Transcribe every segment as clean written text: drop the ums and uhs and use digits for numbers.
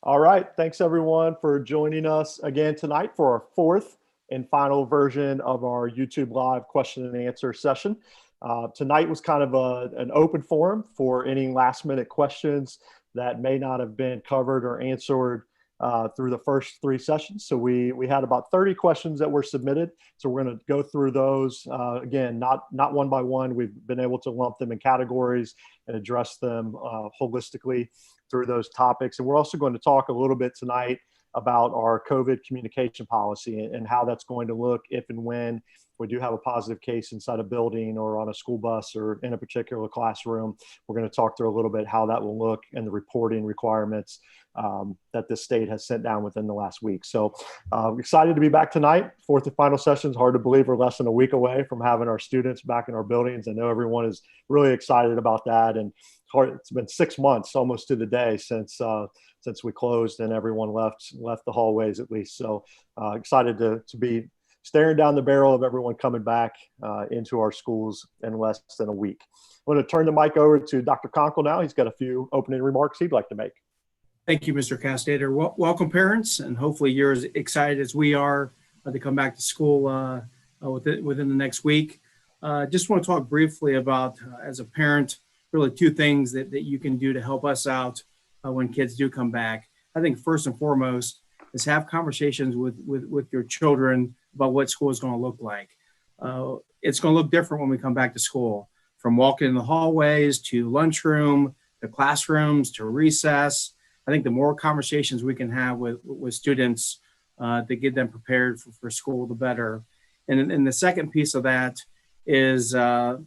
All right. Thanks everyone for joining us again tonight for our fourth and final version of our YouTube Live question and answer session. Tonight was kind of an open forum for any last minute questions that may not have been covered or answered through the first three sessions. So we had about 30 questions that were submitted. So we're going to go through those again, not one by one. We've been able to lump them in categories and address them holistically through those topics. And we're also going to talk a little bit tonight about our COVID communication policy and how that's going to look if and when we do have a positive case inside a building or on a school bus or in a particular classroom. We're going to talk through a little bit how that will look and the reporting requirements that the state has sent down within the last week. So excited to be back tonight. Fourth and final session. It's hard to believe we're less than a week away from having our students back in our buildings. I know everyone is really excited about that. And it's been 6 months almost to the day since we closed and everyone left the hallways at least. So excited to be staring down the barrel of everyone coming back into our schools in less than a week. I'm going to turn the mic over to Dr. Conkle now. He's got a few opening remarks he'd like to make. Thank you, Mr. Castater. Welcome, parents, and hopefully you're as excited as we are to come back to school within the next week. Just want to talk briefly about, as a parent, really two things that you can do to help us out when kids do come back. I think first and foremost is have conversations with your children about what school is going to look like. It's going to look different when we come back to school, from walking in the hallways to lunchroom, to classrooms, to recess. I think the more conversations we can have with students to get them prepared for school, the better. And the second piece of that is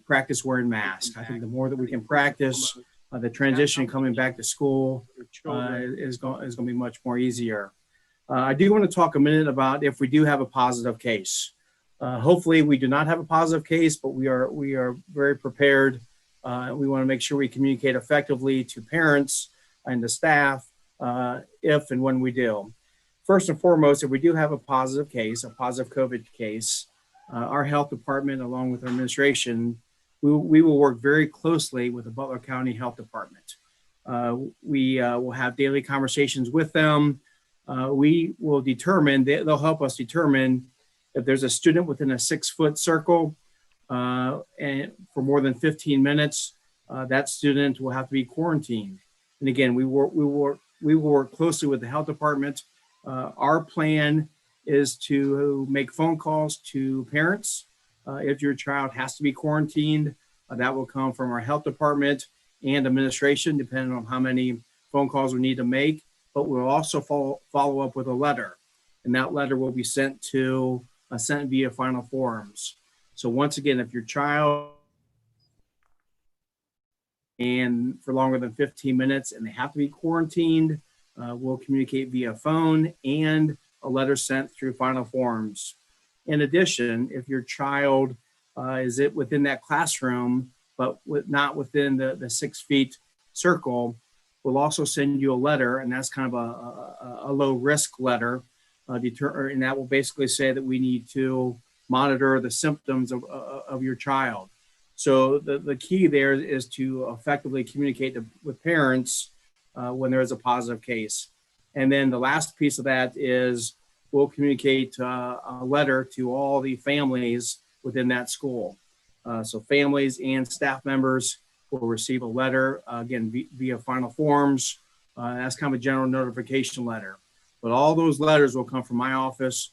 practice wearing masks. I think the more that we can practice the transition coming back to school is going to be much more easier. I do want to talk a minute about if we do have a positive case. Hopefully we do not have a positive case, but we are very prepared. We want to make sure we communicate effectively to parents and the staff if and when we do. First and foremost, if we do have a positive case, a positive COVID case, our health department, along with our administration, we will work very closely with the Butler County Health Department. We will have daily conversations with them. We will determine, they'll help us determine if there's a student within a 6-foot circle and for more than 15 minutes, that student will have to be quarantined. And again, we will work closely with the health department. Our plan is to make phone calls to parents. If your child has to be quarantined, that will come from our health department and administration, depending on how many phone calls we need to make. But we'll also follow up with a letter, and that letter will be sent via final forms. So once again, if your child and for longer than 15 minutes and they have to be quarantined, we'll communicate via phone and a letter sent through final forms. In addition, if your child is within that classroom, but not within the 6 feet circle, we'll also send you a letter, and that's kind of a low risk letter, and that will basically say that we need to monitor the symptoms of your child. So the key there is to effectively communicate with parents when there is a positive case. And then the last piece of that is we'll communicate a letter to all the families within that school. So families and staff members will receive a letter, again, via final forms. That's kind of a general notification letter. But all those letters will come from my office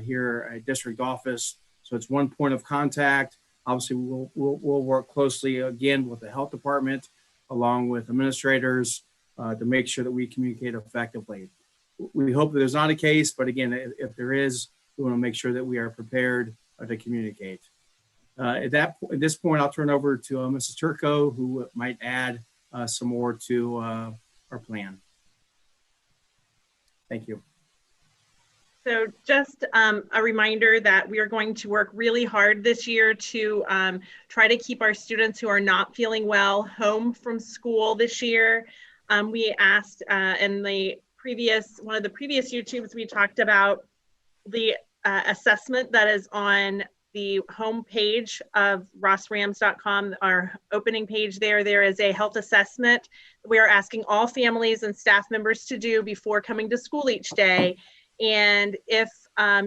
here at district office. So it's one point of contact. Obviously, we'll work closely again with the health department, along with administrators, to make sure that we communicate effectively. We hope that there's not a case, but again, if there is, we want to make sure that we are prepared to communicate. At this point, I'll turn over to Mrs. Turco, who might add some more to our plan. Thank you. So just a reminder that we are going to work really hard this year to try to keep our students who are not feeling well home from school this year. We asked in one of the previous YouTubes, we talked about the assessment that is on the home page of rossrams.com, our opening page there is a health assessment we are asking all families and staff members to do before coming to school each day. And if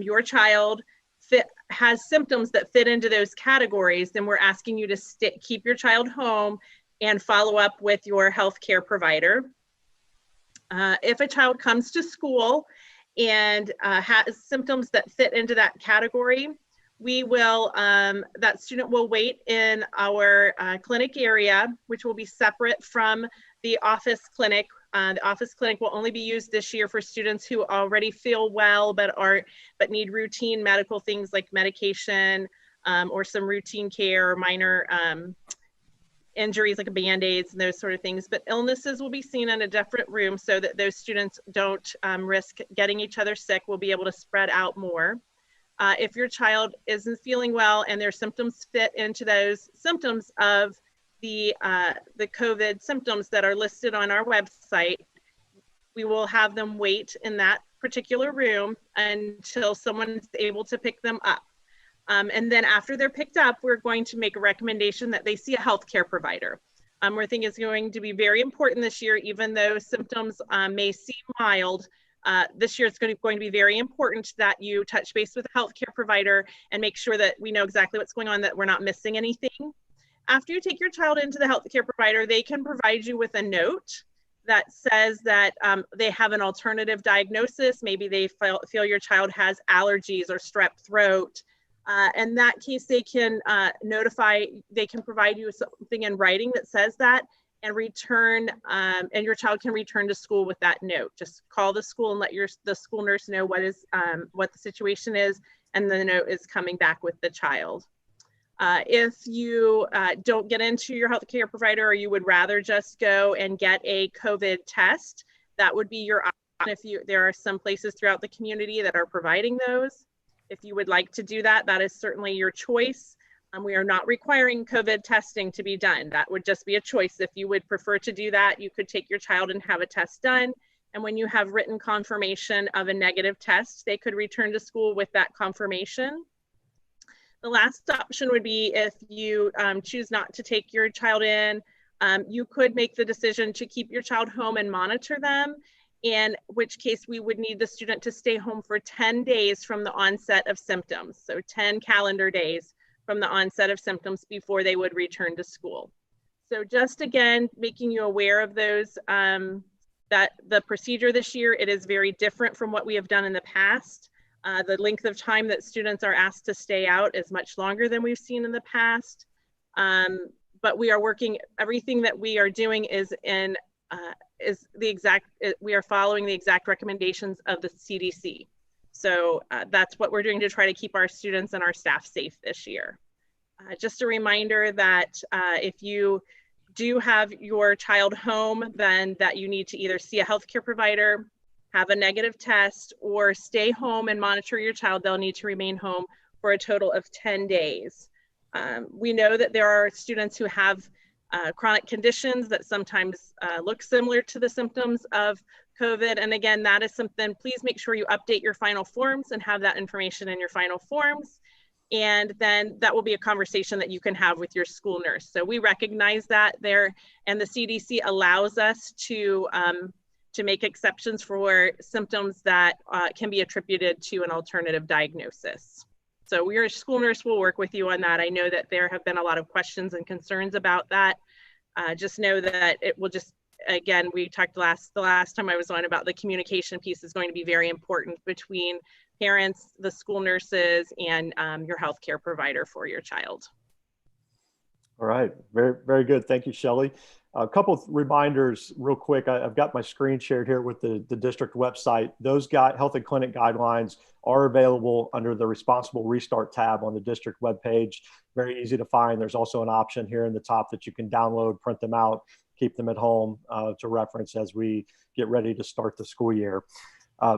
your child has symptoms that fit into those categories, then we're asking you to keep your child home and follow up with your healthcare provider. If a child comes to school and has symptoms that fit into that category, we will, that student will wait in our clinic area, which will be separate from the office clinic. The office clinic will only be used this year for students who already feel well, but need routine medical things like medication or some routine care or minor injuries like Band-Aids and those sort of things. But illnesses will be seen in a different room so that those students don't risk getting each other sick. We'll be able to spread out more. If your child isn't feeling well and their symptoms fit into those symptoms of the COVID symptoms that are listed on our website, we will have them wait in that particular room until someone's able to pick them up. And then after they're picked up, we're going to make a recommendation that they see a healthcare provider. We think it's going to be very important this year, even though symptoms may seem mild. This year it's going to be very important that you touch base with a healthcare provider and make sure that we know exactly what's going on, that we're not missing anything. After you take your child into the healthcare provider, they can provide you with a note that says that they have an alternative diagnosis. Maybe they feel your child has allergies or strep throat. In that case, they can provide you something in writing that says that, and and your child can return to school with that note. Just call the school and let the school nurse know what the situation is, and the note is coming back with the child. If you don't get into your healthcare provider, or you would rather just go and get a COVID test, that would be your option. There are some places throughout the community that are providing those. If you would like to do that, that is certainly your choice. We are not requiring COVID testing to be done. That would just be a choice. If you would prefer to do that, you could take your child and have a test done. And when you have written confirmation of a negative test, they could return to school with that confirmation. The last option would be if you choose not to take your child in, you could make the decision to keep your child home and monitor them, in which case we would need the student to stay home for 10 days from the onset of symptoms. So 10 calendar days from the onset of symptoms before they would return to school. So just again, making you aware of those, that the procedure this year, it is very different from what we have done in the past. The length of time that students are asked to stay out is much longer than we've seen in the past. But we are working, everything that we are doing is we are following the exact recommendations of the CDC. So that's what we're doing to try to keep our students and our staff safe this year. Just a reminder that if you do have your child home, then that you need to either see a healthcare provider, have a negative test, or stay home and monitor your child. They'll need to remain home for a total of 10 days. We know that there are students who have chronic conditions that sometimes look similar to the symptoms of COVID. And again, that is something, please make sure you update your final forms and have that information in your final forms. And then that will be a conversation that you can have with your school nurse. So we recognize that there, and the CDC allows us to make exceptions for symptoms that can be attributed to an alternative diagnosis. So your school nurse will work with you on that. I know that there have been a lot of questions and concerns about that. Just know that it will just, again, we talked the last time I was on about the communication piece is going to be very important between parents, the school nurses, and your healthcare provider for your child. All right, very, very good. Thank you, Shelley. A couple of reminders real quick. I've got my screen shared here with the district website. Those health and clinic guidelines are available under the Responsible Restart tab on the district webpage. Very easy to find. There's also an option here in the top that you can download, print them out, keep them at home to reference as we get ready to start the school year.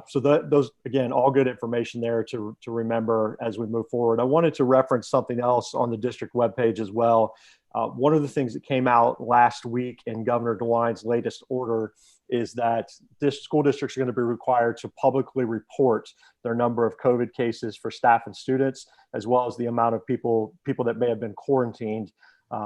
So those, again, all good information there to remember as we move forward. I wanted to reference something else on the district webpage as well. One of the things that came out last week in Governor DeWine's latest order is that this school districts are going to be required to publicly report their number of COVID cases for staff and students, as well as the amount of people that may have been quarantined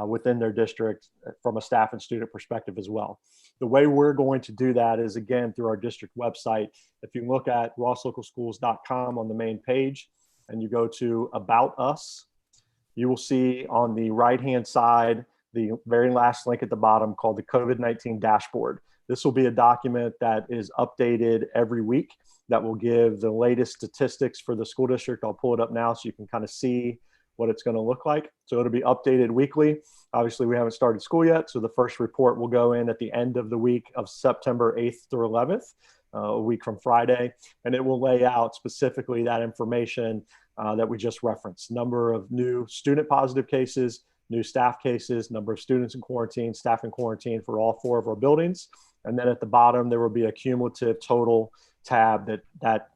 within their district from a staff and student perspective as well. The way we're going to do that is, again, through our district website. If you look at rosslocalschools.com on the main page and you go to About Us, you will see on the right-hand side the very last link at the bottom called the COVID-19 dashboard. This will be a document that is updated every week that will give the latest statistics for the school district. I'll pull it up now so you can kind of see what it's going to look like. So it'll be updated weekly. Obviously, we haven't started school yet, so the first report will go in at the end of the week of September 8th through 11th, a week from Friday, and it will lay out specifically that information that we just referenced: number of new student positive cases, new staff cases, number of students in quarantine, staff in quarantine for all 4 of our buildings. And then at the bottom, there will be a cumulative total tab that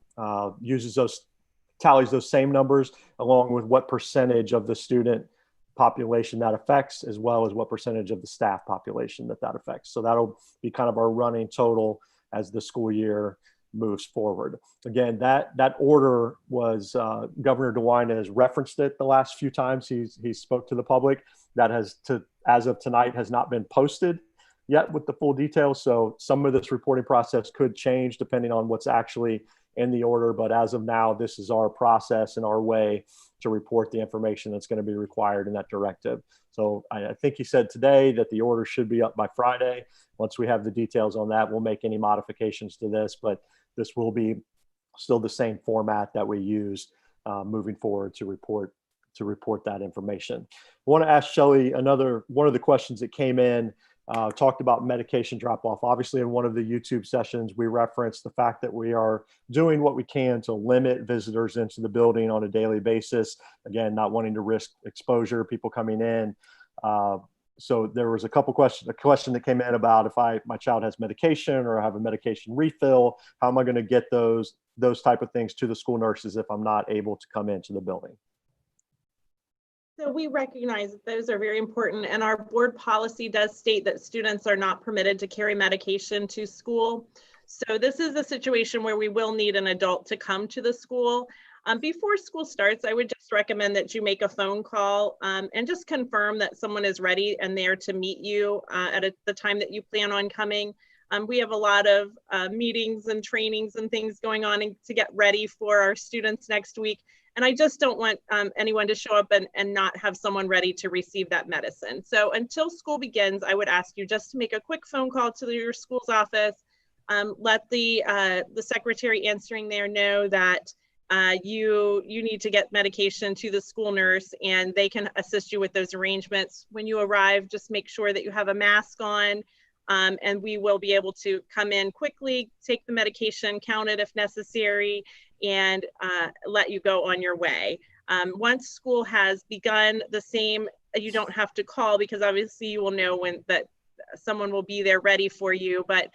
tallies those same numbers, along with what percentage of the student population that affects, as well as what percentage of the staff population that affects. So that'll be kind of our running total as the school year moves forward. Again, that order was Governor DeWine has referenced it the last few times he spoke to the public. That as of tonight has not been posted yet with the full details. So some of this reporting process could change depending on what's actually in the order. But as of now, this is our process and our way to report the information that's going to be required in that directive. So I think he said today that the order should be up by Friday. Once we have the details on that, we'll make any modifications to this, but this will be still the same format that we use moving forward to report that information. I want to ask Shelley one of the questions that came in. Talked about medication drop-off. Obviously, in one of the YouTube sessions, we referenced the fact that we are doing what we can to limit visitors into the building on a daily basis. Again, not wanting to risk exposure, people coming in. So there was a question that came in about if my child has medication or I have a medication refill, how am I going to get those type of things to the school nurses if I'm not able to come into the building? So we recognize that those are very important, and our board policy does state that students are not permitted to carry medication to school. So this is a situation where we will need an adult to come to the school. Before school starts, I would just recommend that you make a phone call and just confirm that someone is ready and there to meet you at the time that you plan on coming. We have a lot of meetings and trainings and things going on to get ready for our students next week. And I just don't want anyone to show up and not have someone ready to receive that medicine. So until school begins, I would ask you just to make a quick phone call to your school's office. Let the secretary answering there know that you need to get medication to the school nurse, and they can assist you with those arrangements. When you arrive, just make sure that you have a mask on, and we will be able to come in quickly, take the medication, count it if necessary, and let you go on your way. Once school has begun, you don't have to call, because obviously you will know that someone will be there ready for you, but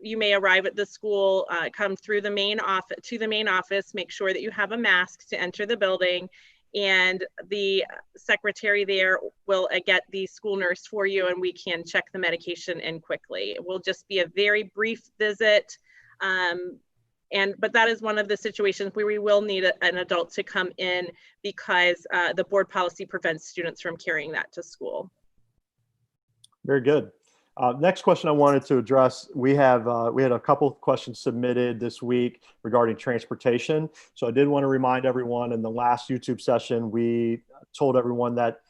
you may arrive at the school, come through the main office, make sure that you have a mask to enter the building, and the secretary there will get the school nurse for you, and we can check the medication in quickly. It will just be a very brief visit. But that is one of the situations where we will need an adult to come in, because the board policy prevents students from carrying that to school. Very good. Next question I wanted to address, we had a couple of questions submitted this week regarding transportation. So I did want to remind everyone, in the last YouTube session, we told everyone that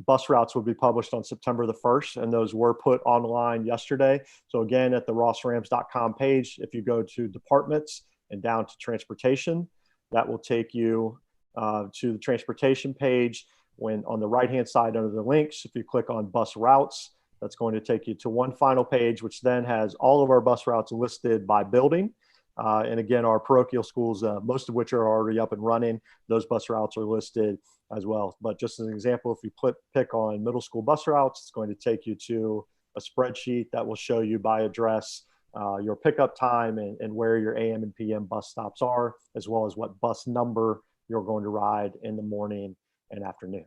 bus routes would be published on September the 1st, and those were put online yesterday. So again, at the rossrams.com page, if you go to departments and down to transportation, that will take you to the transportation page. When on the right-hand side under the links, if you click on bus routes, that's going to take you to one final page, which then has all of our bus routes listed by building. And again, our parochial schools, most of which are already up and running, those bus routes are listed as well. But just as an example, if you pick on middle school bus routes, it's going to take you to a spreadsheet that will show you by address your pickup time and where your AM and PM bus stops are, as well as what bus number you're going to ride in the morning and afternoon.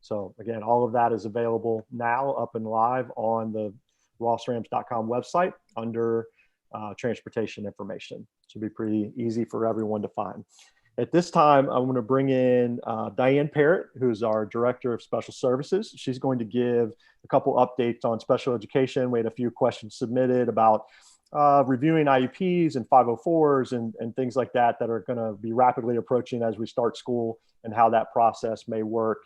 So again, all of that is available now, up and live on the rossrams.com website under transportation information. Should be pretty easy for everyone to find. At this time, I want to bring in Diane Parrott, who's our Director of Special Services. She's going to give a couple updates on special education. We had a few questions submitted about reviewing IEPs and 504s and things like that that are going to be rapidly approaching as we start school, and how that process may work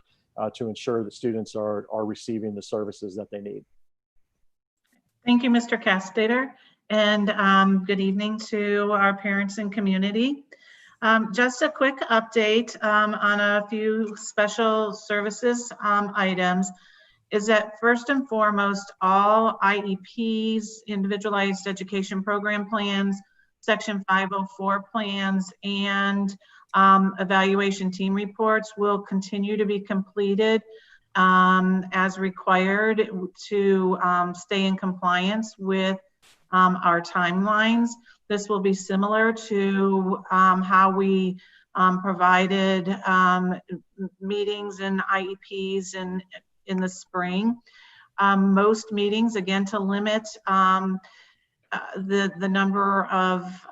to ensure that students are receiving the services that they need. Thank you, Mr. Castater, and good evening to our parents and community. Just a quick update on a few special services items is that first and foremost, all IEPs, individualized education program plans, Section 504 plans, and evaluation team reports will continue to be completed as required to stay in compliance with our timelines. This will be similar to how we provided meetings and IEPs in the spring. Most meetings, again, to limit the number of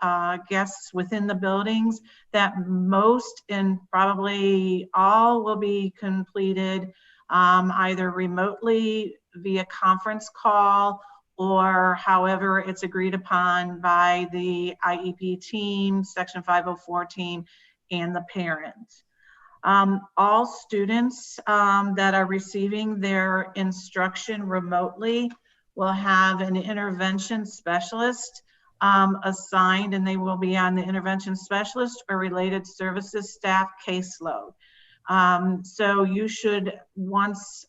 guests within the buildings, that most and probably all will be completed either remotely via conference call, or however it's agreed upon by the IEP team, Section 504 team, and the parents. All students that are receiving their instruction remotely will have an intervention specialist assigned, and they will be on the intervention specialist or related services staff caseload. So you should, once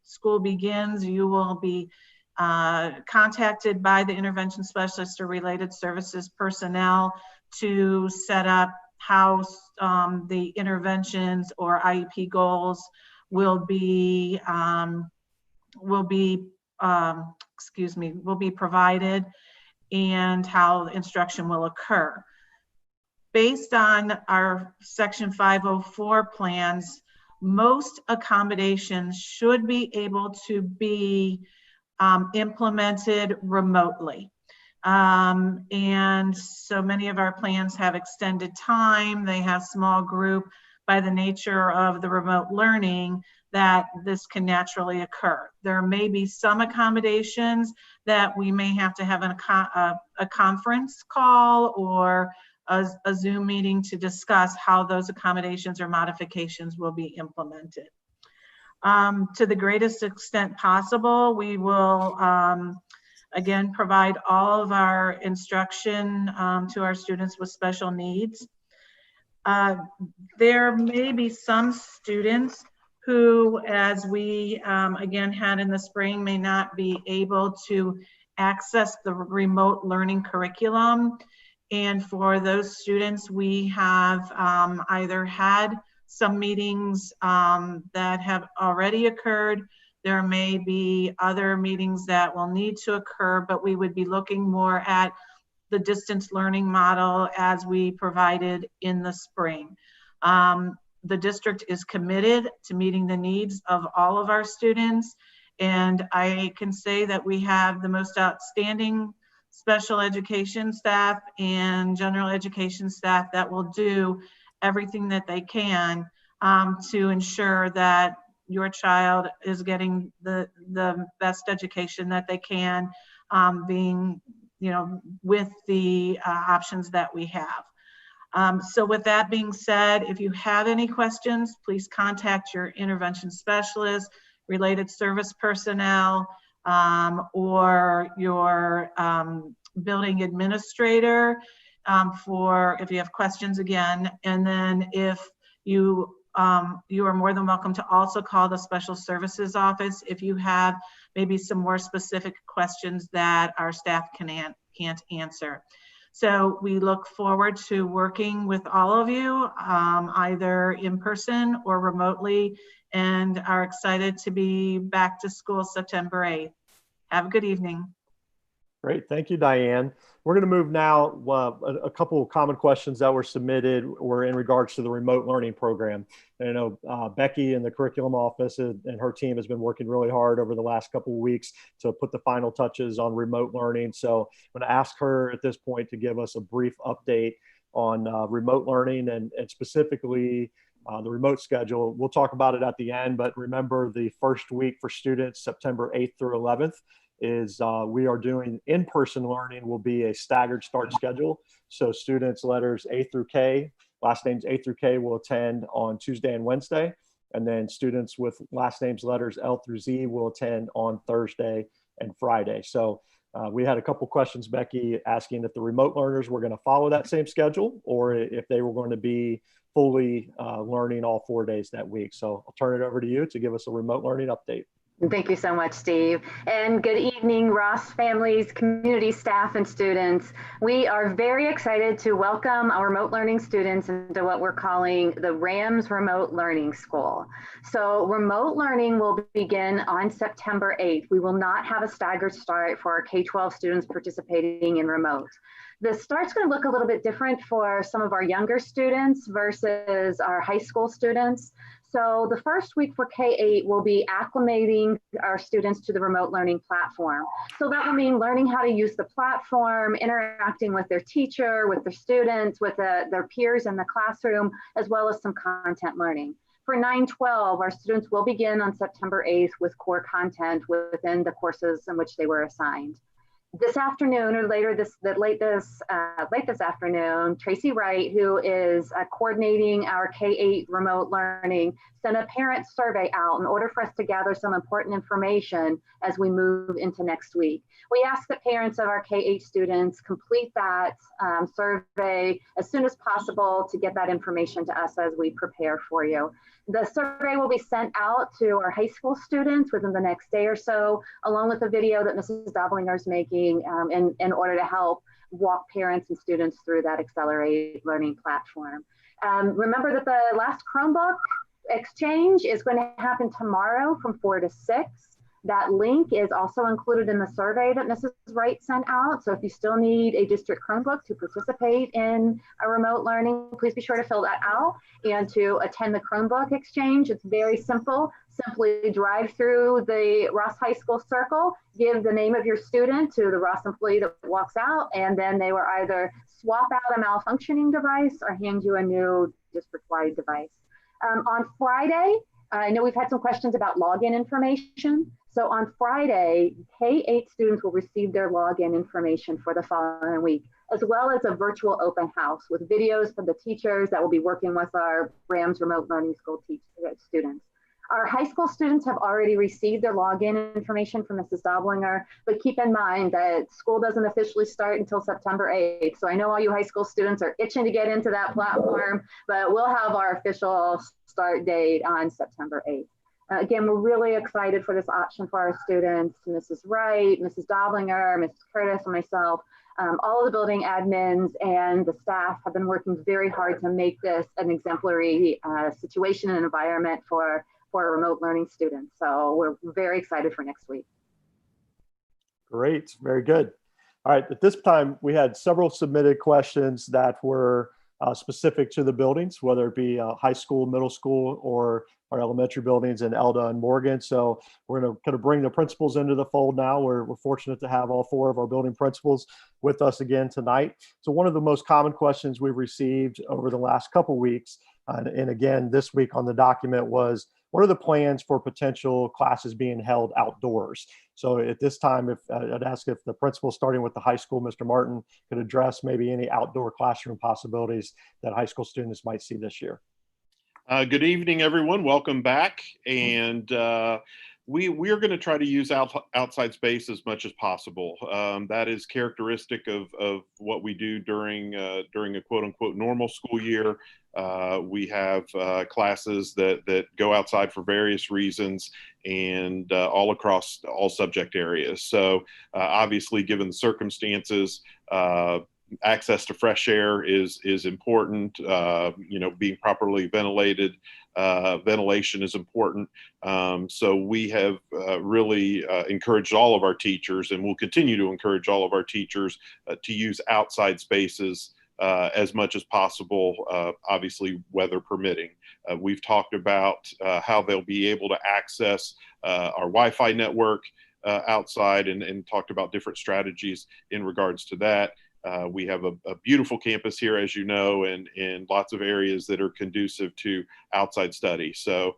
school begins, you will be contacted by the intervention specialist or related services personnel to set up how the interventions or IEP goals will be provided, and how instruction will occur. Based on our Section 504 plans, most accommodations should be able to be implemented remotely. And so many of our plans have extended time, they have small group. By the nature of the remote learning, that this can naturally occur. There may be some accommodations that we may have to have a conference call or a Zoom meeting to discuss how those accommodations or modifications will be implemented. To the greatest extent possible, we will again provide all of our instruction to our students with special needs. There may be some students who, as we again had in the spring, may not be able to access the remote learning curriculum. And for those students, we have either had some meetings that have already occurred. There may be other meetings that will need to occur, but we would be looking more at the distance learning model as we provided in the spring. The district is committed to meeting the needs of all of our students, and I can say that we have the most outstanding special education staff and general education staff that will do everything that they can to ensure that your child is getting the best education that they can, being, with the options that we have. So with that being said, if you have any questions, please contact your intervention specialist, related service personnel, or your building administrator if you have questions again. And then if you are more than welcome to also call the special services office if you have maybe some more specific questions that our staff can't answer. So we look forward to working with all of you, either in person or remotely, and are excited to be back to school September 8th. Have a good evening. Great. Thank you, Diane. We're going to move now. A couple of common questions that were submitted were in regards to the remote learning program. And I know Becky in the curriculum office and her team has been working really hard over the last couple of weeks to put the final touches on remote learning. So I'm going to ask her at this point to give us a brief update on remote learning and specifically the remote schedule. We'll talk about it at the end, but remember the first week for students, September 8th through 11th, is we are doing in-person learning will be a staggered start schedule. So students letters A through K, last names A through K will attend on Tuesday and Wednesday. And then students with last names letters L through Z will attend on Thursday and Friday. So we had a couple questions, Becky, asking if the remote learners were going to follow that same schedule or if they were going to be fully learning all 4 days that week. So I'll turn it over to you to give us a remote learning update. Thank you so much, Steve. And good evening, Ross families, community staff, and students. We are very excited to welcome our remote learning students into what we're calling the Rams Remote Learning School. So remote learning will begin on September 8th. We will not have a staggered start for our K-12 students participating in remote. The start's going to look a little bit different for some of our younger students versus our high school students. So the first week for K-8 will be acclimating our students to the remote learning platform. So that will mean learning how to use the platform, interacting with their teacher, with their students, with their peers in the classroom, as well as some content learning. For 9-12, our students will begin on September 8th with core content within the courses in which they were assigned. This afternoon or late this afternoon, Tracy Wright, who is coordinating our K-8 remote learning, sent a parent survey out in order for us to gather some important information as we move into next week. We ask that parents of our K-8 students complete that survey as soon as possible to get that information to us as we prepare for you. The survey will be sent out to our high school students within the next day or so, along with a video that Mrs. Doblinger is making in order to help walk parents and students through that accelerated learning platform. Remember that the last Chromebook exchange is going to happen tomorrow from 4 to 6. That link is also included in the survey that Mrs. Wright sent out. So if you still need a district Chromebook to participate in a remote learning, please be sure to fill that out and to attend the Chromebook exchange. It's very simple. Simply drive through the Ross High School circle, give the name of your student to the Ross employee that walks out, and then they will either swap out a malfunctioning device or hand you a new district-wide device. On Friday, I know we've had some questions about login information. So on Friday, K-8 students will receive their login information for the following week, as well as a virtual open house with videos from the teachers that will be working with our Rams Remote Learning School students. Our high school students have already received their login information from Mrs. Doblinger, but keep in mind that school doesn't officially start until September 8th. So I know all you high school students are itching to get into that platform, but we'll have our official start date on September 8th. Again, we're really excited for this option for our students. Mrs. Wright, Mrs. Doblinger, Mrs. Curtis, and myself, all of the building admins and the staff have been working very hard to make this an exemplary situation and environment for remote learning students. So we're very excited for next week. Great, very good. All right, at this time, we had several submitted questions that were specific to the buildings, whether it be high school, middle school, or our elementary buildings in Elda and Morgan. So we're going to kind of bring the principals into the fold now. We're fortunate to have all 4 of our building principals with us again tonight. So one of the most common questions we've received over the last couple of weeks, and again this week on the document, was what are the plans for potential classes being held outdoors? So at this time, I'd ask if the principal, starting with the high school, Mr. Martin, could address maybe any outdoor classroom possibilities that high school students might see this year. Good evening, everyone. Welcome back. And we are going to try to use outside space as much as possible. That is characteristic of what we do during a quote unquote normal school year. We have classes that go outside for various reasons and all across all subject areas. So obviously, given the circumstances, access to fresh air is important. Being properly ventilated, ventilation is important. So we have really encouraged all of our teachers, and will continue to encourage all of our teachers to use outside spaces as much as possible, obviously weather permitting. We've talked about how they'll be able to access our Wi-Fi network outside, and talked about different strategies in regards to that. We have a beautiful campus here, as you know, and lots of areas that are conducive to outside study. So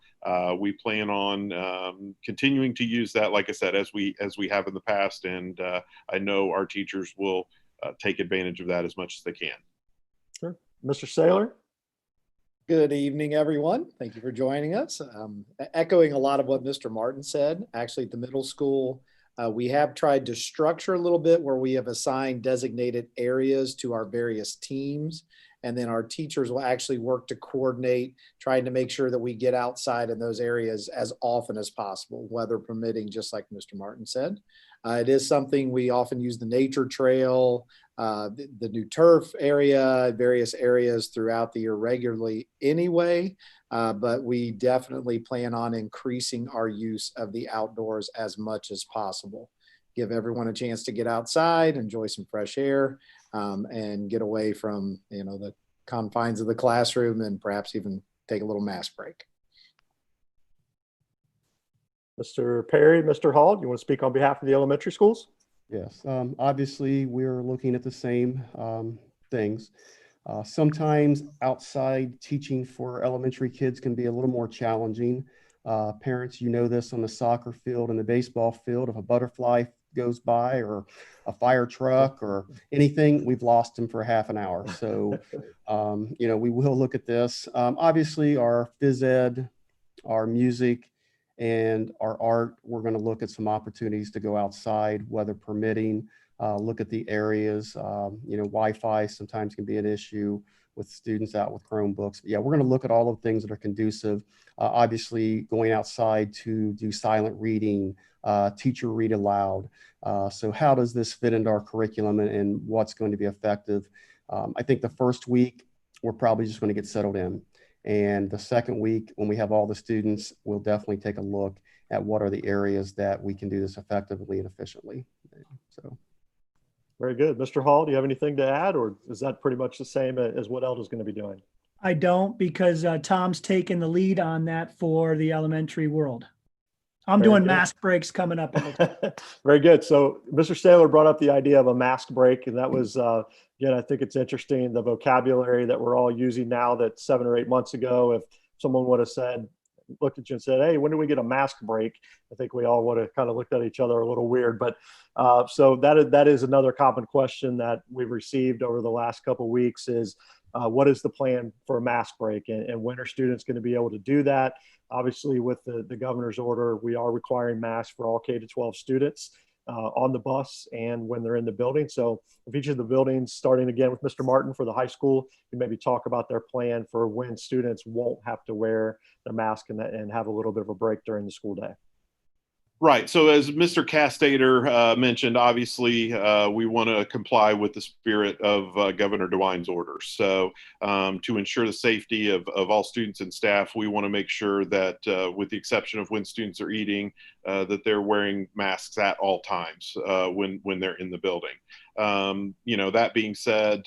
we plan on continuing to use that, like I said, as we have in the past, and I know our teachers will take advantage of that as much as they can. Sure. Mr. Saylor? Good evening, everyone. Thank you for joining us. Echoing a lot of what Mr. Martin said, actually at the middle school, we have tried to structure a little bit where we have assigned designated areas to our various teams. And then our teachers will actually work to coordinate, trying to make sure that we get outside in those areas as often as possible, weather permitting, just like Mr. Martin said. It is something we often use the nature trail, the new turf area, various areas throughout the year regularly anyway. But we definitely plan on increasing our use of the outdoors as much as possible. Give everyone a chance to get outside, enjoy some fresh air, and get away from, the confines of the classroom, and perhaps even take a little mask break. Mr. Perry, Mr. Hall, you want to speak on behalf of the elementary schools? Yes, obviously we're looking at the same things. Sometimes outside teaching for elementary kids can be a little more challenging. Parents, you know this, on the soccer field and the baseball field, if a butterfly goes by or a fire truck or anything, we've lost them for half an hour. So, we will look at this. Obviously our phys ed, our music, and our art, we're going to look at some opportunities to go outside, weather permitting, look at the areas. Wi-Fi sometimes can be an issue with students out with Chromebooks. But yeah, we're going to look at all of the things that are conducive. Obviously, going outside to do silent reading, teacher read aloud. So how does this fit into our curriculum, and what's going to be effective? I think the first week, we're probably just going to get settled in. And the second week, when we have all the students, we'll definitely take a look at what are the areas that we can do this effectively and efficiently. So, very good. Mr. Hall, do you have anything to add, or is that pretty much the same as what Elda's going to be doing? I don't, because Tom's taken the lead on that for the elementary world. I'm doing mask breaks coming up. Very good. So Mr. Saylor brought up the idea of a mask break, and that was, again, I think it's interesting, the vocabulary that we're all using now that 7 or 8 months ago, if someone would have looked at you and said, hey, when do we get a mask break? I think we all would have kind of looked at each other a little weird. But so that is another common question that we've received over the last couple of weeks is, what is the plan for a mask break, and when are students going to be able to do that? Obviously, with the governor's order, we are requiring masks for all K-12 students on the bus and when they're in the building. So if each of the buildings, starting again with Mr. Martin for the high school, you maybe talk about their plan for when students won't have to wear their mask and have a little bit of a break during the school day. Right. So as Mr. Castater mentioned, obviously we want to comply with the spirit of Governor DeWine's orders. So to ensure the safety of all students and staff, we want to make sure that with the exception of when students are eating, that they're wearing masks at all times when they're in the building. That being said,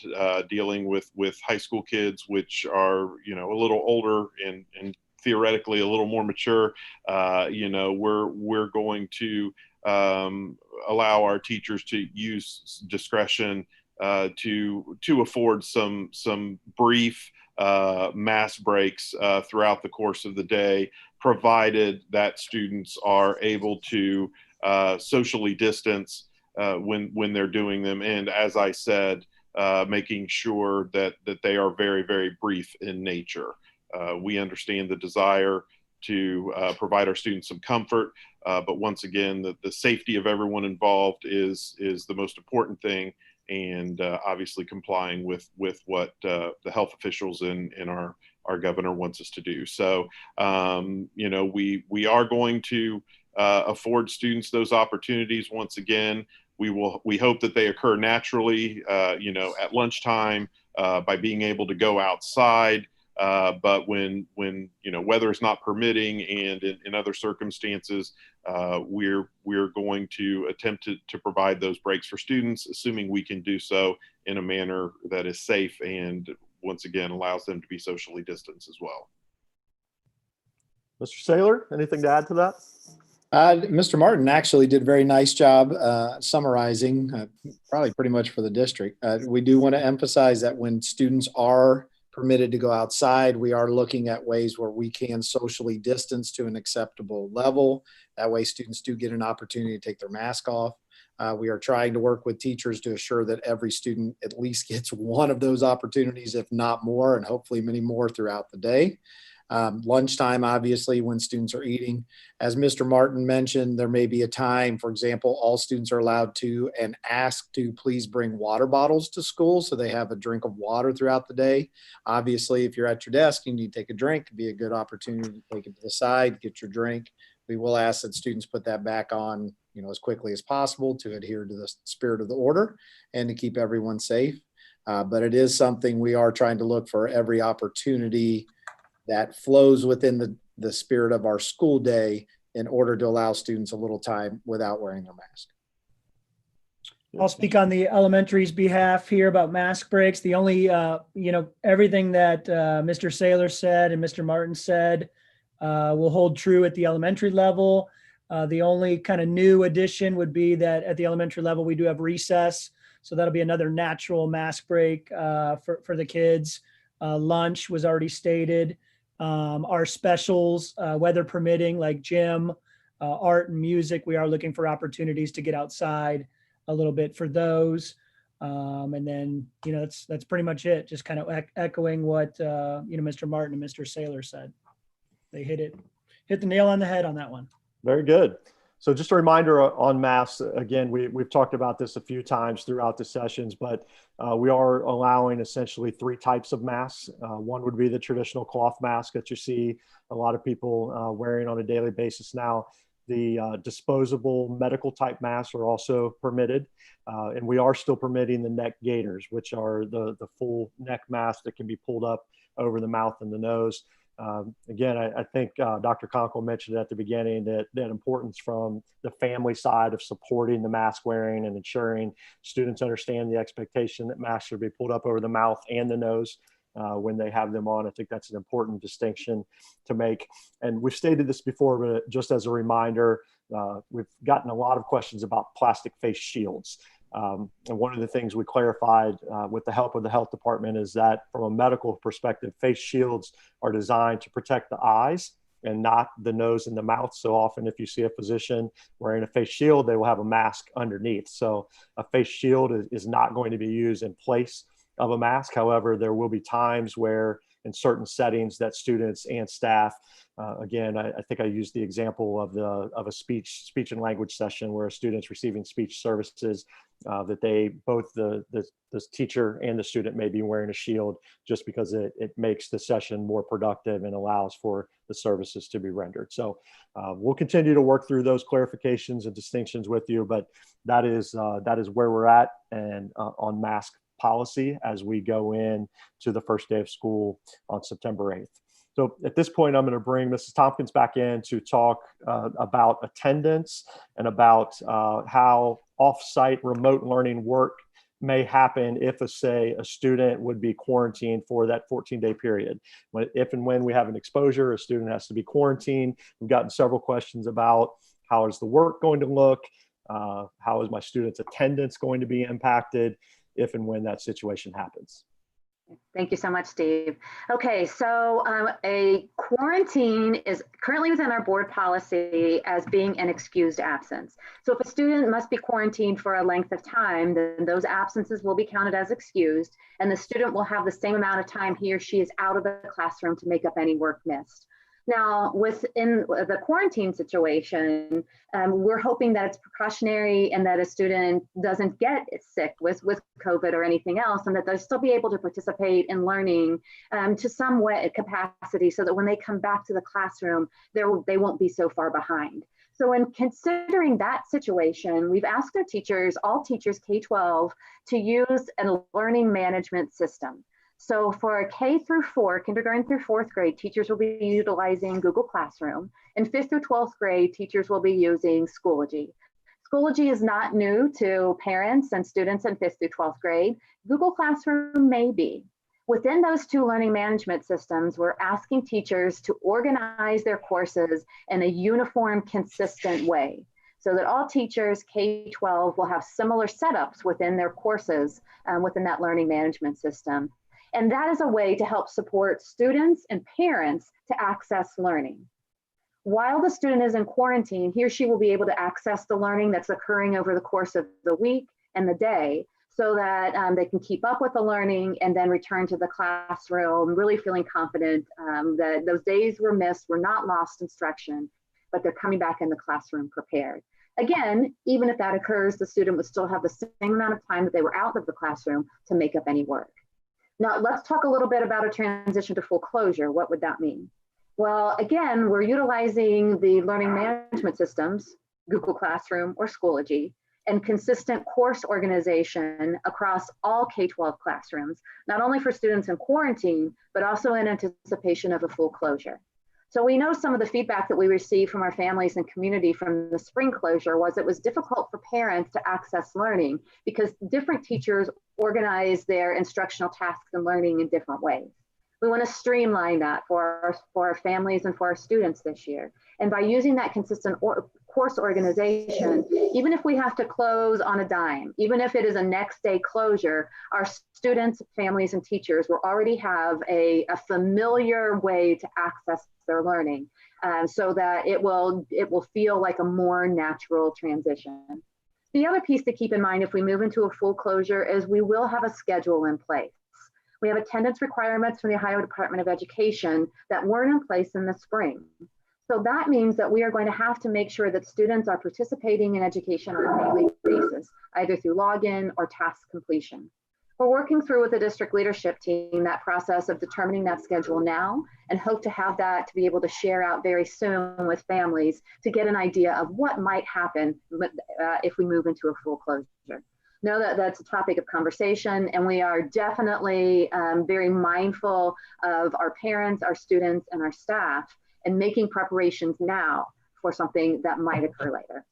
dealing with high school kids, which are, a little older and theoretically a little more mature, we're going to allow our teachers to use discretion to afford some brief mass breaks throughout the course of the day, provided that students are able to socially distance when they're doing them. And as I said, making sure that they are very, very brief in nature. We understand the desire to provide our students some comfort, but once again, the safety of everyone involved is the most important thing, and obviously complying with what the health officials and our governor wants us to do. So, we are going to afford students those opportunities once again. we hope that they occur naturally, at lunchtime, by being able to go outside. But when weather is not permitting and in other circumstances, we're going to attempt to provide those breaks for students, assuming we can do so in a manner that is safe and once again allows them to be socially distanced as well. Mr. Saylor, anything to add to that? Mr. Martin actually did a very nice job summarizing, probably pretty much for the district. We do want to emphasize that when students are permitted to go outside, we are looking at ways where we can socially distance to an acceptable level. That way students do get an opportunity to take their mask off. We are trying to work with teachers to assure that every student at least gets one of those opportunities, if not more, and hopefully many more throughout the day. Lunchtime, obviously, when students are eating. As Mr. Martin mentioned, there may be a time, for example, all students are allowed to and asked to please bring water bottles to school so they have a drink of water throughout the day. Obviously, if you're at your desk, you need to take a drink. It'd be a good opportunity to take it to the side, get your drink. We will ask that students put that back on, as quickly as possible to adhere to the spirit of the order and to keep everyone safe. But it is something we are trying to look for every opportunity that flows within the spirit of our school day in order to allow students a little time without wearing their mask. I'll speak on the elementary's behalf here about mask breaks. The only, everything that Mr. Saylor said and Mr. Martin said will hold true at the elementary level. The only kind of new addition would be that at the elementary level, we do have recess. So that'll be another natural mask break for the kids. Lunch was already stated. Our specials, weather permitting, like gym, art and music, we are looking for opportunities to get outside a little bit for those. And then, that's pretty much it. Just kind of echoing what, Mr. Martin and Mr. Saylor said. They hit the nail on the head on that one. Very good. So just a reminder on masks, again, we've talked about this a few times throughout the sessions, but we are allowing essentially 3 types of masks. One would be the traditional cloth mask that you see a lot of people wearing on a daily basis now. The disposable medical type masks are also permitted. And we are still permitting the neck gaiters, which are the full neck mask that can be pulled up over the mouth and the nose. Again, I think Dr. Conkle mentioned at the beginning that importance from the family side of supporting the mask wearing and ensuring students understand the expectation that masks should be pulled up over the mouth and the nose when they have them on. I think that's an important distinction to make. And we've stated this before, but just as a reminder, we've gotten a lot of questions about plastic face shields. And one of the things we clarified with the help of the health department is that from a medical perspective, face shields are designed to protect the eyes and not the nose and the mouth. So often if you see a physician wearing a face shield, they will have a mask underneath. So a face shield is not going to be used in place of a mask. However, there will be times where in certain settings that students and staff, again, I think I used the example of a speech and language session where a student's receiving speech services, that they both the teacher and the student may be wearing a shield just because it makes the session more productive and allows for the services to be rendered. So we'll continue to work through those clarifications and distinctions with you, but that is where we're at and on mask policy as we go in to the first day of school on September 8th. So at this point, I'm going to bring Mrs. Tompkins back in to talk about attendance and about how off-site remote learning work may happen if, say, a student would be quarantined for that 14-day period. If and when we have an exposure, a student has to be quarantined. We've gotten several questions about how is the work going to look? How is my student's attendance going to be impacted if and when that situation happens? Thank you so much, Steve. Okay, so a quarantine is currently within our board policy as being an excused absence. So if a student must be quarantined for a length of time, then those absences will be counted as excused, and the student will have the same amount of time he or she is out of the classroom to make up any work missed. Now, within the quarantine situation, we're hoping that it's precautionary and that a student doesn't get sick with COVID or anything else, and that they'll still be able to participate in learning to some capacity so that when they come back to the classroom, they won't be so far behind. So in considering that situation, we've asked our teachers, all teachers K-12, to use a learning management system. So for K through 4, kindergarten through 4th grade, teachers will be utilizing Google Classroom. In 5th through 12th grade, teachers will be using Schoology. Schoology is not new to parents and students in 5th through 12th grade. Google Classroom may be. Within those two learning management systems, we're asking teachers to organize their courses in a uniform, consistent way so that all teachers K-12 will have similar setups within their courses within that learning management system. And that is a way to help support students and parents to access learning. While the student is in quarantine, he or she will be able to access the learning that's occurring over the course of the week and the day so that they can keep up with the learning and then return to the classroom, really feeling confident that those days were missed were not lost instruction, but they're coming back in the classroom prepared. Again, even if that occurs, the student would still have the same amount of time that they were out of the classroom to make up any work. Now, let's talk a little bit about a transition to full closure. What would that mean? Well, again, we're utilizing the learning management systems, Google Classroom or Schoology, and consistent course organization across all K-12 classrooms, not only for students in quarantine, but also in anticipation of a full closure. So we know some of the feedback that we received from our families and community from the spring closure was it was difficult for parents to access learning because different teachers organize their instructional tasks and learning in different ways. We want to streamline that for our families and for our students this year. And by using that consistent course organization, even if we have to close on a dime, even if it is a next day closure, our students, families, and teachers will already have a familiar way to access their learning so that it will feel like a more natural transition. The other piece to keep in mind if we move into a full closure is we will have a schedule in place. We have attendance requirements from the Ohio Department of Education that weren't in place in the spring. So that means that we are going to have to make sure that students are participating in education on a daily basis, either through login or task completion. We're working through with the district leadership team that process of determining that schedule now and hope to have that to be able to share out very soon with families to get an idea of what might happen if we move into a full closure. Know that that's a topic of conversation, and we are definitely very mindful of our parents, our students, and our staff, and making preparations now for something that might occur later.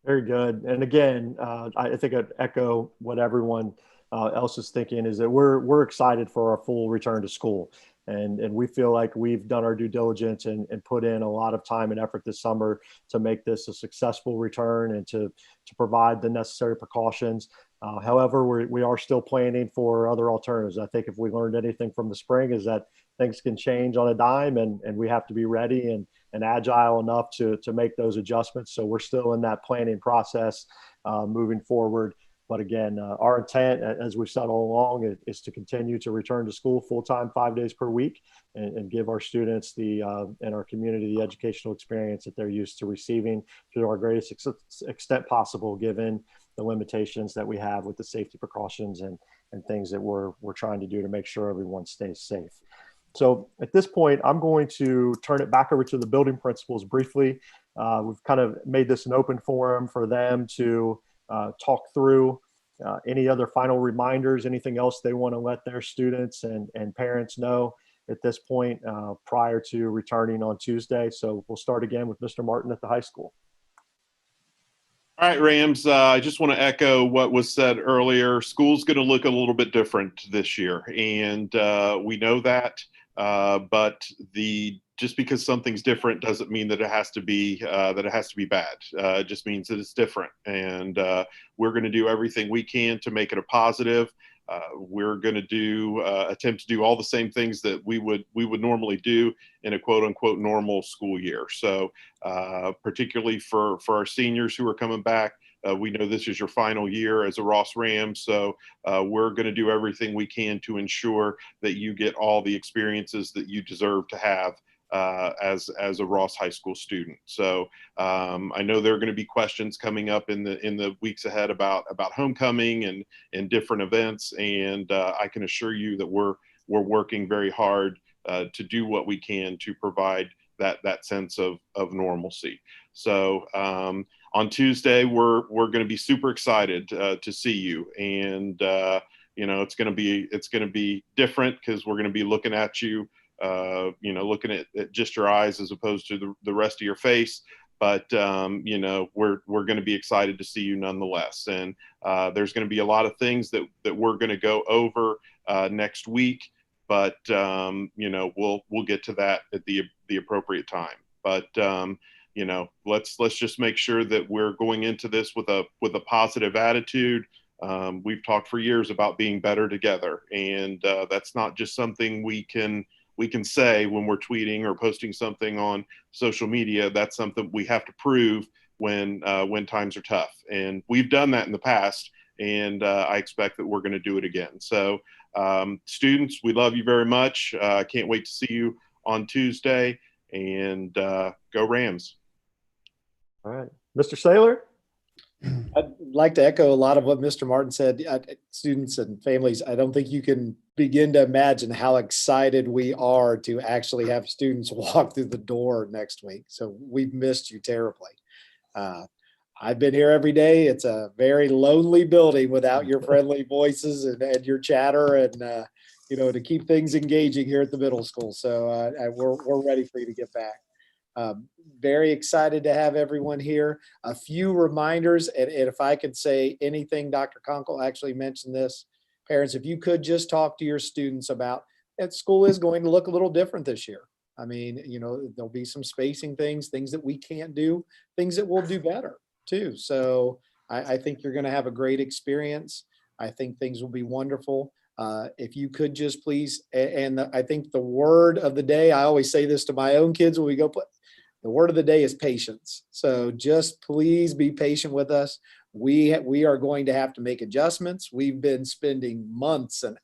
Very good. And again, I think I'd echo what everyone else is thinking is that we're excited for our full return to school. And we feel like we've done our due diligence and put in a lot of time and effort this summer to make this a successful return and to provide the necessary precautions. However, we are still planning for other alternatives. I think if we learned anything from the spring is that things can change on a dime and we have to be ready and agile enough to make those adjustments. So we're still in that planning process moving forward. But again, our intent, as we've said all along, is to continue to return to school full-time 5 days per week and give our students and our community the educational experience that they're used to receiving to our greatest extent possible, given the limitations that we have with the safety precautions and things that we're trying to do to make sure everyone stays safe. So at this point, I'm going to turn it back over to the building principals briefly. We've kind of made this an open forum for them to talk through any other final reminders, anything else they want to let their students and parents know at this point prior to returning on Tuesday. So we'll start again with Mr. Martin at the high school. All right, Rams, I just want to echo what was said earlier. School's going to look a little bit different this year, and we know that, but just because something's different doesn't mean that it has to be bad. It just means that it's different, and we're going to do everything we can to make it a positive. We're going to attempt to do all the same things that we would normally do in a quote unquote normal school year. So particularly for our seniors who are coming back, we know this is your final year as a Ross Ram. So we're going to do everything we can to ensure that you get all the experiences that you deserve to have as a Ross High School student. So I know there are going to be questions coming up in the weeks ahead about homecoming and different events, and I can assure you that we're working very hard to do what we can to provide that sense of normalcy. So on Tuesday, we're going to be super excited to see you, and it's going to be different because we're going to be looking at you, looking at just your eyes as opposed to the rest of your face. But we're going to be excited to see you nonetheless, and there's going to be a lot of things that we're going to go over next week. But we'll get to that at the appropriate time. But let's just make sure that we're going into this with a positive attitude. We've talked for years about being better together, and that's not just something we can say when we're tweeting or posting something on social media. That's something we have to prove when times are tough, and we've done that in the past, and I expect that we're going to do it again. So students, we love you very much. I can't wait to see you on Tuesday, and go Rams. All right, Mr. Saylor. I'd like to echo a lot of what Mr. Martin said. Students and families, I don't think you can begin to imagine how excited we are to actually have students walk through the door next week. So we've missed you terribly. I've been here every day. It's a very lonely building without your friendly voices and your chatter and, to keep things engaging here at the middle school. So we're ready for you to get back. Very excited to have everyone here. A few reminders, and if I could say anything, Dr. Conkle actually mentioned this. Parents, if you could just talk to your students about that school is going to look a little different this year. I mean, there'll be some spacing things that we can't do, things that we'll do better too. So I think you're going to have a great experience. I think things will be wonderful. If you could just please, and I think the word of the day, I always say this to my own kids when we go play. The word of the day is patience. So just please be patient with us. We are going to have to make adjustments. We've been spending months and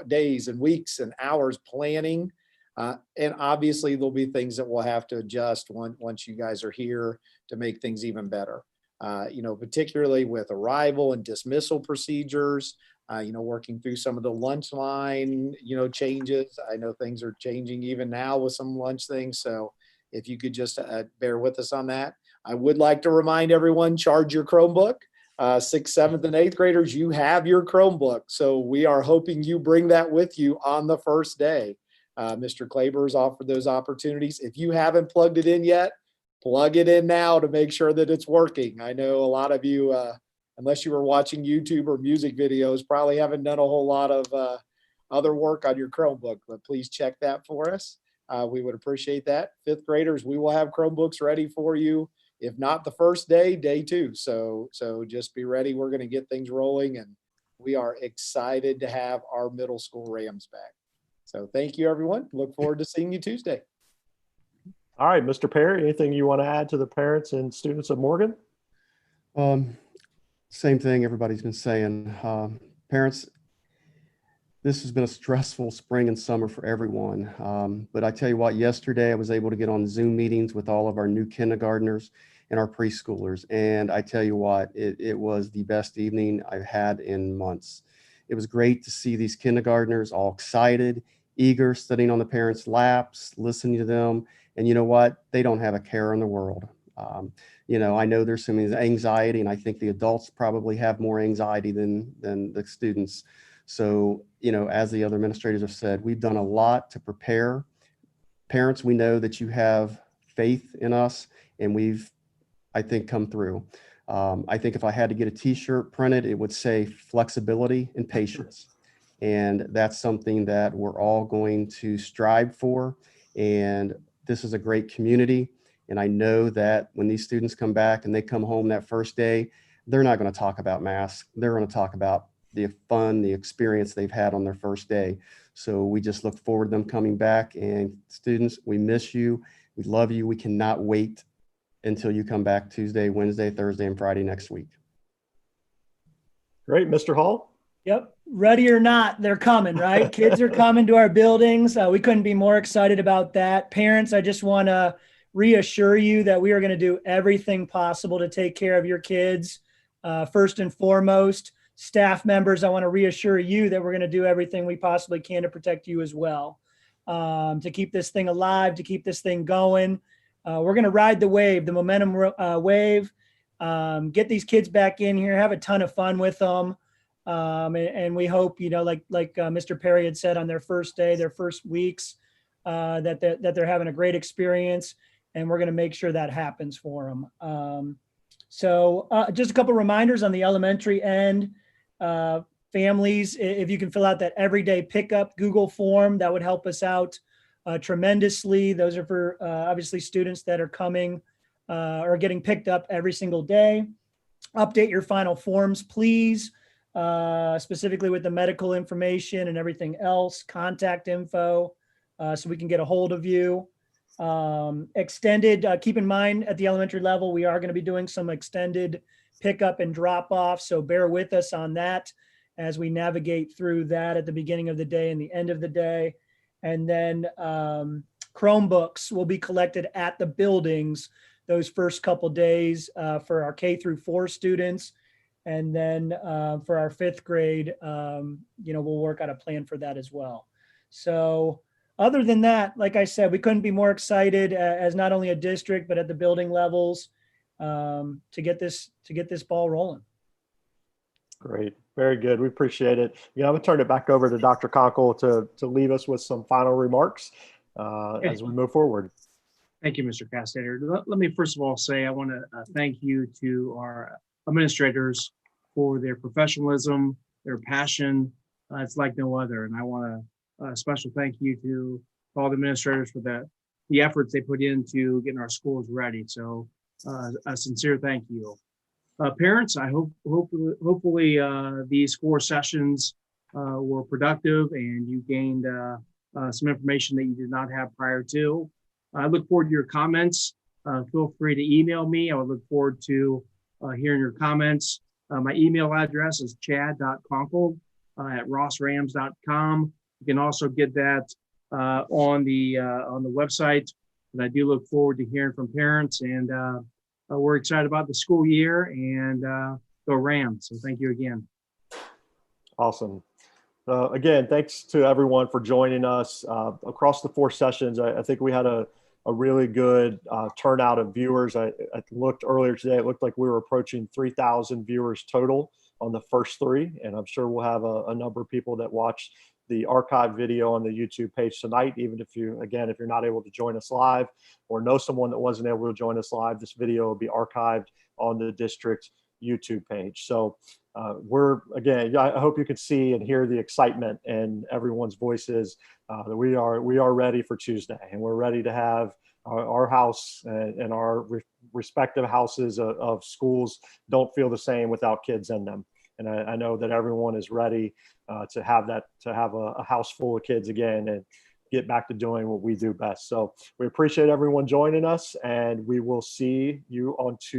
days and weeks and hours planning. And obviously there'll be things that we'll have to adjust once you guys are here to make things even better. Particularly with arrival and dismissal procedures, working through some of the lunch line, changes. I know things are changing even now with some lunch things. So if you could just bear with us on that. I would like to remind everyone, charge your Chromebook. 6th, 7th, and 8th graders, you have your Chromebook. So we are hoping you bring that with you on the first day. Mr. Klaber has offered those opportunities. If you haven't plugged it in yet, plug it in now to make sure that it's working. I know a lot of you, unless you were watching YouTube or music videos, probably haven't done a whole lot of other work on your Chromebook, but please check that for us. We would appreciate that. 5th graders, we will have Chromebooks ready for you. If not the first day, day 2. So just be ready. We're going to get things rolling, and we are excited to have our middle school Rams back. So thank you, everyone. Look forward to seeing you Tuesday. All right, Mr. Perry, anything you want to add to the parents and students of Morgan? Same thing everybody's been saying. Parents, this has been a stressful spring and summer for everyone. But I tell you what, yesterday I was able to get on Zoom meetings with all of our new kindergartners and our preschoolers. And I tell you what, it was the best evening I've had in months. It was great to see these kindergartners all excited, eager, sitting on the parents' laps, listening to them. And you know what? They don't have a care in the world. I know there's some anxiety, and I think the adults probably have more anxiety than the students. So, as the other administrators have said, we've done a lot to prepare. Parents, we know that you have faith in us, and we've, I think, come through. I think if I had to get a t-shirt printed, it would say flexibility and patience. And that's something that we're all going to strive for. And this is a great community. And I know that when these students come back and they come home that first day, they're not going to talk about masks. They're going to talk about the fun, the experience they've had on their first day. So we just look forward to them coming back. And students, we miss you. We love you. We cannot wait until you come back Tuesday, Wednesday, Thursday, and Friday next week. Great. Mr. Hall? Yep. Ready or not, they're coming, right? Kids are coming to our buildings. We couldn't be more excited about that. Parents, I just want to reassure you that we are going to do everything possible to take care of your kids. First and foremost, staff members, I want to reassure you that we're going to do everything we possibly can to protect you as well. to keep this thing alive, to keep this thing going. We're going to ride the wave, the momentum wave, get these kids back in here, have a ton of fun with them. And we hope, like Mr. Perry had said on their first day, their first weeks, that they're having a great experience, and we're going to make sure that happens for them. So just a couple reminders on the elementary end. Families, if you can fill out that everyday pickup Google form, that would help us out tremendously. Those are for obviously students that are coming or getting picked up every single day. Update your final forms, please, specifically with the medical information and everything else, contact info, so we can get a hold of you. Extended, keep in mind at the elementary level, we are going to be doing some extended pickup and drop off. So bear with us on that as we navigate through that at the beginning of the day and the end of the day. And then Chromebooks will be collected at the buildings those first couple days for our K through 4 students. And then for our 5th grade, we'll work out a plan for that as well. So other than that, like I said, we couldn't be more excited as not only a district, but at the building levels to get this ball rolling. Great. Very good. We appreciate it. I'm going to turn it back over to Dr. Conkle to leave us with some final remarks as we move forward. Thank you, Mr. Castader. Let me first of all say I want to thank you to our administrators for their professionalism, their passion. It's like no other. And I want a special thank you to all the administrators for the efforts they put into getting our schools ready. So a sincere thank you. Parents, I hopefully these 4 sessions were productive and you gained some information that you did not have prior to. I look forward to your comments. Feel free to email me. I would look forward to hearing your comments. My email address is chad.conkle@rossrams.com. You can also get that on the website. But I do look forward to hearing from parents, and we're excited about the school year, and go Rams. So thank you again. Awesome. Again, thanks to everyone for joining us across the 4 sessions. I think we had a really good turnout of viewers. I looked earlier today, it looked like we were approaching 3,000 viewers total on the first 3. And I'm sure we'll have a number of people that watch the archive video on the YouTube page tonight. Even if you're not able to join us live or know someone that wasn't able to join us live, this video will be archived on the district YouTube page. So I hope you can see and hear the excitement in everyone's voices that we are ready for Tuesday, and we're ready to have our house and our respective houses of schools don't feel the same without kids in them. And I know that everyone is ready to have a house full of kids again and get back to doing what we do best. So we appreciate everyone joining us, and we will see you on Tuesday.